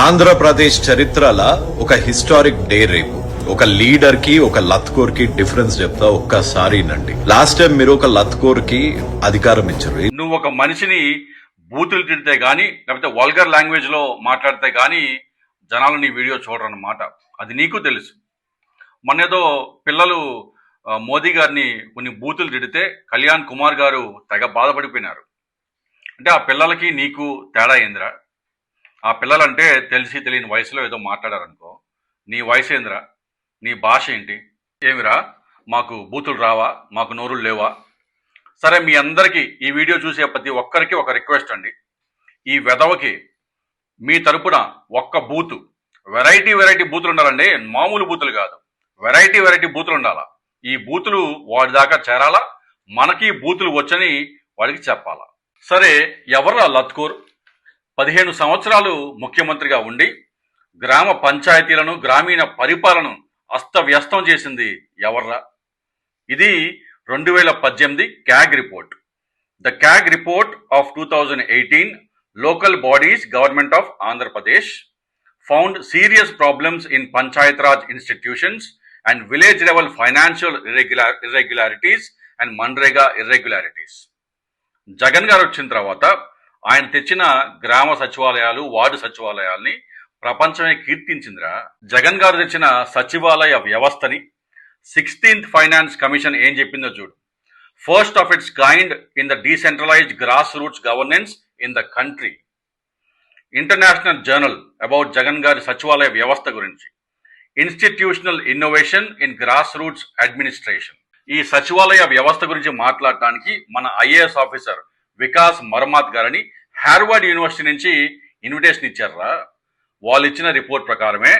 ఆంధ్రప్రదేశ్ చరిత్రలో ఒక historic day రేపు. ఒక లీడర్ కి ఒక లత్కోర్ కి డిఫరెన్స్ చెప్తా ఒక్కసారి నండి. లాస్ట్ టైం మీరు ఒక లత్కోర్ కి అధికారం ఇచ్చారు. నువ్వు ఒక మనిషిని బూతులు తిడితే గానీ లేకపోతే వల్గర్ లాంగ్వేజ్ లో మాట్లాడితే గానీ జనాలు నీ వీడియో చూడరన్నమాట. అది నీకు తెలుసు. మొన్నేదో పిల్లలు మోదీ గారిని కొన్ని బూతులు తిడితే కళ్యాణ్ కుమార్ గారు తెగ బాధపడిపోయినారు. అంటే ఆ పిల్లలకి నీకు తేడా ఏందిరా? ఆ పిల్లలంటే తెలిసి తెలియని వయసులో ఏదో మాట్లాడారనుకో, నీ వయసు ఏందిరా? నీ భాష ఏంటి? ఏమిరా మాకు బూతులు రావా? మాకు నోరులు లేవా? సరే, మీ అందరికీ ఈ వీడియో చూసే ప్రతి ఒక్కరికి ఒక రిక్వెస్ట్ అండి. ఈ వెధవకి మీ తరపున ఒక్క బూతు, వెరైటీ బూతులు ఉండాలండి. మామూలు బూతులు కాదు, వెరైటీ బూతులు ఉండాలా. ఈ బూతులు వాడి దాకా చేరాలా, మనకి బూతులు వచ్చని వాడికి చెప్పాలా. సరే, ఎవర్రా లత్కూర్? 15 సంవత్సరాలు ముఖ్యమంత్రిగా ఉండి గ్రామ పంచాయతీలను, గ్రామీణ పరిపాలన అస్తవ్యస్తం చేసింది ఎవర్రా? ఇది 2018 CAG report. The CAG report of 2018 local bodies government of Andhra Pradesh found serious problems in Panchayat Raj institutions and village level financial irregularities and Manrega irregularities. Jagan గారు వచ్చిన తర్వాత ఆయన తెచ్చిన గ్రామ సచివాలయాలు, వార్డు సచివాలయాల్ని ప్రపంచమే కీర్తించిందిరా. జగన్ గారు తెచ్చిన సచివాలయ వ్యవస్థని 16th ఫైనాన్స్ కమిషన్ ఏం చెప్పిందో చూడు. First of it's kind in the decentralised grass roots governance in the country. International journal about Jagan గారి సచివాలయ వ్యవస్థ గురించి. Institutional innovation in grass roots administration. ఈ సచివాలయ వ్యవస్థ గురించి మాట్లాడటానికి మన ఐఏఎస్ ఆఫీసర్ వికాస్ మర్మాత్ గారని హార్వర్డ్ యూనివర్సిటీ నుంచి ఇన్విటేషన్ ఇచ్చారా. వాళ్ళు ఇచ్చిన రిపోర్ట్ ప్రకారమే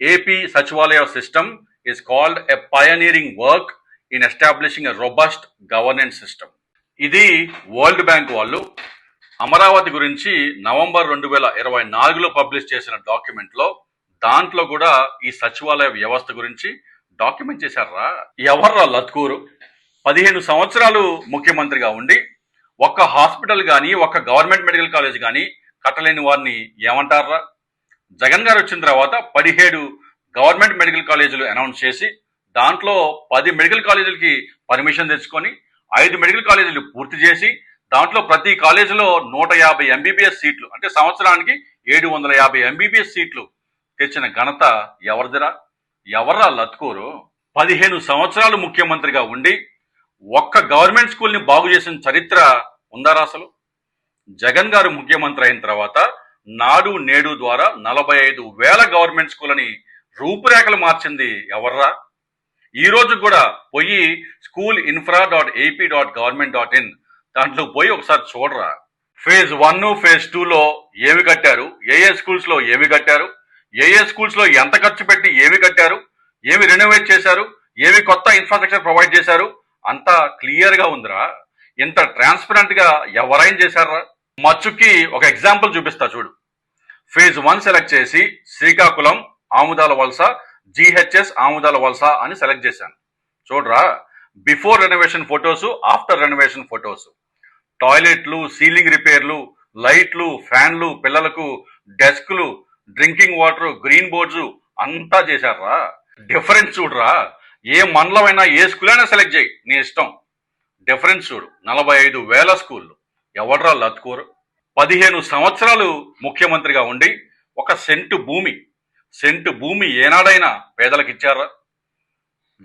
ఏపీ సచివాలయ system is called a pioneering work in establishing a robust governance system. ఇది వరల్డ్ బ్యాంక్ వాళ్ళు అమరావతి గురించి నవంబర్ 2024లో పబ్లిష్ చేసిన డాక్యుమెంట్లో, దాంట్లో కూడా ఈ సచివాలయ వ్యవస్థ గురించి డాక్యుమెంట్ చేశారా. ఎవర్రా లత్కూరు? 15 సంవత్సరాలు ముఖ్యమంత్రిగా ఉండి ఒక్క హాస్పిటల్ కానీ, ఒక్క గవర్నమెంట్ మెడికల్ కాలేజ్ కానీ కట్టలేని వారిని ఏమంటారా? జగన్ గారు వచ్చిన తర్వాత 17 గవర్నమెంట్ మెడికల్ కాలేజీలు అనౌన్స్ చేసి దాంట్లో 10 మెడికల్ కాలేజీలకి పర్మిషన్ తెచ్చుకొని 5 మెడికల్ కాలేజీలు పూర్తి చేసి దాంట్లో ప్రతి కాలేజీలో 150 ఎంబీబీఎస్ సీట్లు, అంటే సంవత్సరానికి 750 ఎంబీబీఎస్ సీట్లు తెచ్చిన ఘనత ఎవరిదిరా? ఎవర్రా లత్కూరు? 15 సంవత్సరాలు ముఖ్యమంత్రిగా ఉండి ఒక్క గవర్నమెంట్ స్కూల్ని బాగు చేసిన చరిత్ర ఉందారా అసలు? జగన్ గారు ముఖ్యమంత్రి అయిన తర్వాత నాడు నేడు ద్వారా 45,000 గవర్నమెంట్ స్కూళ్ళని రూపురేఖలు మార్చింది ఎవర్రా? ఈ రోజు కూడా పోయి schoolinfra.ap.government.in దాంట్లో పోయి ఒకసారి చూడరా. ఫేజ్ 1, ఫేజ్ 2లో ఏమి కట్టారు, ఏ స్కూల్స్ లో ఏమి కట్టారు, ఏ స్కూల్స్ లో ఎంత ఖర్చు పెట్టి ఏమి కట్టారు, ఏమి రెనోవేట్ చేశారు, ఏమి కొత్త ఇన్ఫ్రాస్ట్రక్చర్ ప్రొవైడ్ చేశారు, అంతా క్లియర్ గా ఉందిరా. ఇంత ట్రాన్స్పరెంట్ గా ఎవరైనా చేశారా? మచ్చుకి ఒక ఎగ్జాంపుల్ చూపిస్తా చూడు. ఫేజ్ 1 సెలెక్ట్ చేసి శ్రీకాకుళం ఆముదాల వలస, GHS ఆముదాల వలస అని సెలెక్ట్ చేశాను. చూడరా, before renovation photos, after renovation photos. టాయిలెట్లు, సీలింగ్ రిపేర్లు, లైట్లు, ఫ్యాన్లు, పిల్లలకు డెస్క్లు, డ్రింకింగ్ వాటర్, గ్రీన్ బోర్డ్స్ అంతా చేశారా. డిఫరెన్స్ చూడరా. ఏ మండలమైనా, ఏ స్కూల్ అయినా సెలెక్ట్ చేయి, నీ ఇష్టం. డిఫరెన్స్ చూడు. 45,000 స్కూళ్ళు. ఎవడ్రా లత్కూరు? 15 సంవత్సరాలు ముఖ్యమంత్రిగా ఉండి ఒక సెంటు భూమి ఏనాడైనా పేదలకు ఇచ్చారా?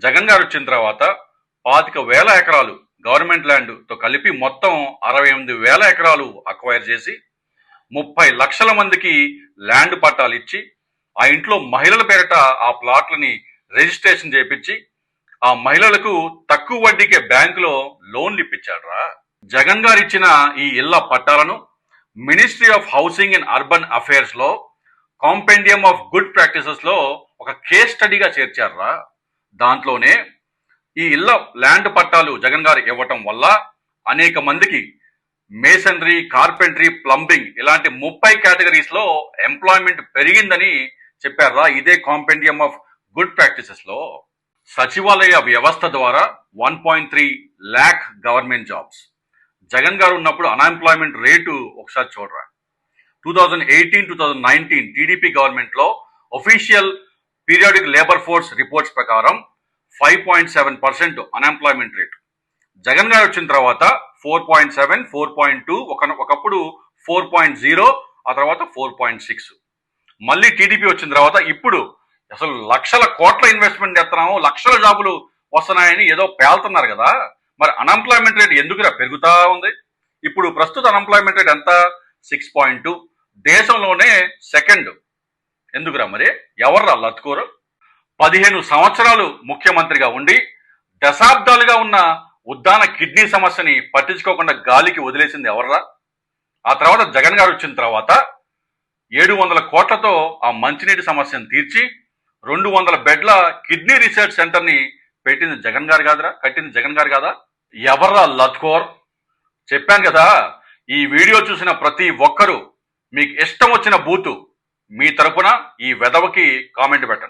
జగన్ గారు వచ్చిన తర్వాత 25,000 ఎకరాలు గవర్నమెంట్ ల్యాండ్ తో కలిపి మొత్తం 68,000 ఎకరాలు అక్వైర్ చేసి 30 లక్షల మందికి ల్యాండ్ పట్టాలు ఇచ్చి ఆ ఇంట్లో మహిళల పేరిట ఆ ప్లాట్లని రిజిస్ట్రేషన్ చేపించి ఆ మహిళలకు తక్కువ వడ్డీకే బ్యాంకులో లోన్లు ఇప్పించాడురా. జగన్ గారు ఇచ్చిన ఈ ఇళ్ల పట్టాలను ministry of housing and urban affairs లో కాంపెండియం ఆఫ్ గుడ్ ప్రాక్టీసెస్ లో ఒక కేస్ స్టడీగా చేర్చారా. దాంట్లోనే ఈ ఇళ్ల ల్యాండ్ పట్టాలు జగన్ గారు ఇవ్వటం వల్ల అనేక మందికి మేసనరీ, కార్పెంటరీ, ప్లంబింగ్ ఇలాంటి 30 కేటగిరీస్ లో ఎంప్లాయ్మెంట్ పెరిగిందని చెప్పారా. ఇదే కాంపెండియం ఆఫ్ గుడ్ ప్రాక్టీసెస్ లో. సచివాలయ వ్యవస్థ ద్వారా 1.3 lakh గవర్నమెంట్ జాబ్స్. జగన్ గారు ఉన్నప్పుడు అన్ఎంప్లాయ్మెంట్ రేటు ఒకసారి చూడరా. 2018-2019 టీడీపీ గవర్నమెంట్లో official periodic labour force reports ప్రకారం 5.7% అన్ఎంప్లాయ్మెంట్ రేట్. జగన్ గారు వచ్చిన తర్వాత 4.7, 4.2, ఒకప్పుడు 4.0, ఆ తర్వాత 4.6. మళ్ళీ టీడీపీ వచ్చిన తర్వాత ఇప్పుడు అసలు లక్షల కోట్ల ఇన్వెస్ట్మెంట్ చేస్తున్నాము, లక్షల జాబులు వస్తున్నాయని ఏదో పేలుతున్నారు కదా. మరి అన్ఎంప్లాయ్మెంట్ రేట్ ఎందుకురా పెరుగుతా ఉంది? ఇప్పుడు ప్రస్తుత అన్ఎంప్లాయ్మెంట్ రేట్ ఎంత? 6.2. దేశంలోనే సెకండ్. ఎందుకురా మరి? ఎవర్రా లత్కోరు? 15 సంవత్సరాలు ముఖ్యమంత్రిగా ఉండి దశాబ్దాలుగా ఉన్న ఉద్దాన కిడ్నీ సమస్యని పట్టించుకోకుండా గాలికి వదిలేసింది ఎవర్రా? ఆ తర్వాత జగన్ గారు వచ్చిన తర్వాత 700 కోట్లతో ఆ మంచినీటి సమస్యను తీర్చి 200 బెడ్ల కిడ్నీ రీసెర్చ్ సెంటర్ని పెట్టింది జగన్ గారు కాదురా? కట్టింది జగన్ గారు కాదా? ఎవర్రా లత్కోర్? చెప్పాను కదా, ఈ వీడియో చూసిన ప్రతి ఒక్కరూ మీకు ఇష్టం వచ్చిన బూతు మీ తరపున ఈ వెధవకి కామెంట్ పెట్టండి.